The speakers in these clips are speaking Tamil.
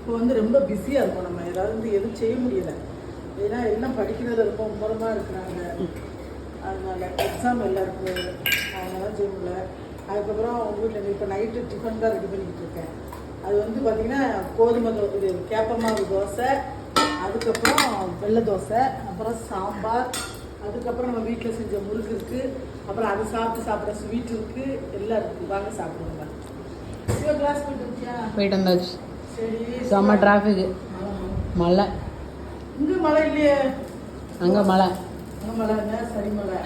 இப்போ வந்து ரொம்ப பிஸியாக இருக்கும், நம்ம ஏதாவது வந்து எதுவும் செய்ய முடியல. ஏன்னா எல்லாம் படிக்கிறது ரொம்ப மும்முரமாக இருக்கிறாங்க. அதனால எக்ஸாம் எல்லாருக்கும் அதனால செய்ய முடியல. அதுக்கப்புறம் உங்கள் வீட்டில் இப்போ நைட்டு டிஃபன் தான் ரெடி பண்ணிக்கிட்டு இருக்கேன். அது வந்து பார்த்திங்கன்னா கோதுமை இது கேப்பமாவு தோசை, அதுக்கப்புறம் வெள்ளை தோசை, அப்புறம் சாம்பார், அதுக்கப்புறம் நம்ம வீட்டில் செஞ்ச முறுக்கு இருக்குது, அப்புறம் அது சாப்பிட ஸ்வீட் இருக்குது, எல்லாம் இருக்குது. வாங்க சாப்பிடுவோங்க. கிளாஸ் போயிட்டு வந்தாச்சு. சரி, செம்ம டிராஃபிக்கு. மழை இங்கே மழை இல்லையே, அங்கே மழை. அங்கே மழை இல்லை, சரி மழை.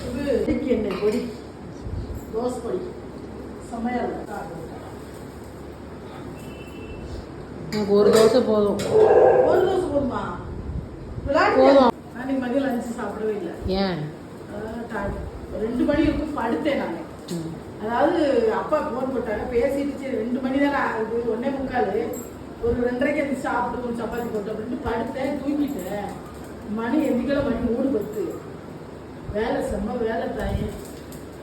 இது இடுக்கி எண்ணெய் பொடி, தோசை பொடி செம்மையாக இருக்கும். எனக்கு ஒரு தோசை போதும். ஒரு தோசை போதுமா? போதும். நான் மதியம் லஞ்சு சாப்பிடவே இல்லை. ஏன்? 2 மணி இருக்கும் படுத்தேன் நான். அதாவது அப்பா ஃபோன் போட்டாங்க, பேசிட்டு 2 மணி தானே ஆகுது, 1:45, ஒரு 2:30க்கு எந்திரிச்சு சாப்பிட்டு ஒரு சப்பாத்தி போட்டு அப்படின்ட்டு படுத்தேன், தூங்கிட்டேன். மணி எந்திக்கல, மணி 3:10. வேலை செம்ம வேலை தாயே.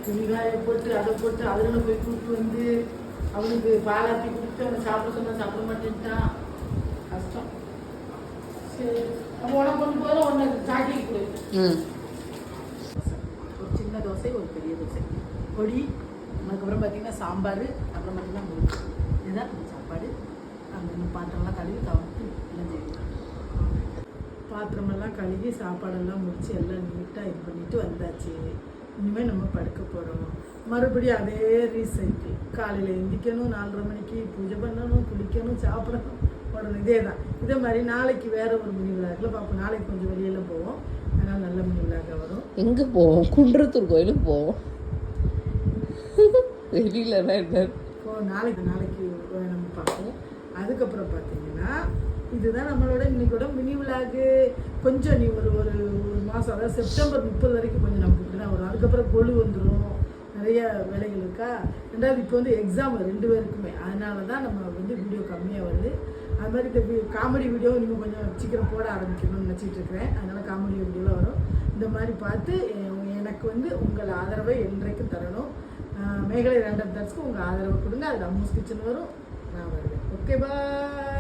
துணிகாய போட்டு அதை போட்டு அதில் போய் கூப்பிட்டு வந்து அவனுக்கு பாலாத்தி கொடுத்து அவனை சாப்பிட சொன்னால் சாப்பிட மாட்டேன்ட்டான். கஷ்டம். சரி, நம்ம உனக்கு கொண்டு போதும் ஒன்று சாக்கிக்கு கொடு. ஒரு சின்ன தோசை, ஒரு பெரிய தோசை, பொடி, அதுக்கப்புறம் பார்த்தீங்கன்னா சாம்பார், அப்புறம் பார்த்தீங்கன்னா முறுக்கு. இதுதான் சாப்பாடு. அந்த பாத்திரம்லாம் கழுவி கவுத்து எல்லாம் செய்யணும். பாத்திரமெல்லாம் கழுவி சாப்பாடெல்லாம் முடித்து எல்லாம் நீட்டாக இது பண்ணிட்டு வந்தாச்சு. இனிமேல் நம்ம படுக்க போகிறோம். மறுபடியும் அதே ரீசைக்கிள். காலையில் எந்திக்கணும், 4:30 மணிக்கு பூஜை பண்ணணும், குளிக்கணும், சாப்பிடணும், போடணும். இதே தான். இதே மாதிரி நாளைக்கு வேறு ஒரு மினி விழாக்கில் பார்ப்போம். நாளைக்கு கொஞ்சம் வெளியில் போவோம், அதனால் நல்ல மினி விழாக்க வரும். எங்கே போவோம்? குன்றத்தூர் கோயிலுக்கு போவோம். வெளியில் தான் என்ன நாளைக்கு நம்ம பார்ப்போம். அதுக்கப்புறம் பார்த்தீங்கன்னா இதுதான் நம்மளோட இன்னைக்கோட மினி விழாக்கு. கொஞ்சம் நீ ஒரு மாதம், அதாவது செப்டம்பர் 30 வரைக்கும் கொஞ்சம் நமக்கு இப்படி தான் வரும். அதுக்கப்புறம் கொழு வந்துடும், நிறைய வேலைகள் இருக்கா. ரெண்டாவது இப்போ வந்து எக்ஸாம் 2 பேருக்குமே, அதனால தான் நம்ம வந்து வீடியோ கம்மியாக வருது. அது மாதிரி இந்த காமெடி வீடியோ இன்னும் கொஞ்சம் சீக்கிரம் போட ஆரம்பிக்கணும்னு நினச்சிட்டு இருக்கிறேன். அதனால் காமெடி வீடியோலாம் வரும். இந்த மாதிரி பார்த்து எனக்கு வந்து உங்கள் ஆதரவை என்றைக்கும் தரணும். மேகலை ரேண்டம் தாட்ஸ்க்கு உங்கள் ஆதரவை கொடுங்க. அது அம்மூஸ் கிச்சன் வரும், நான் வருவேன். ஓகே, பாய்.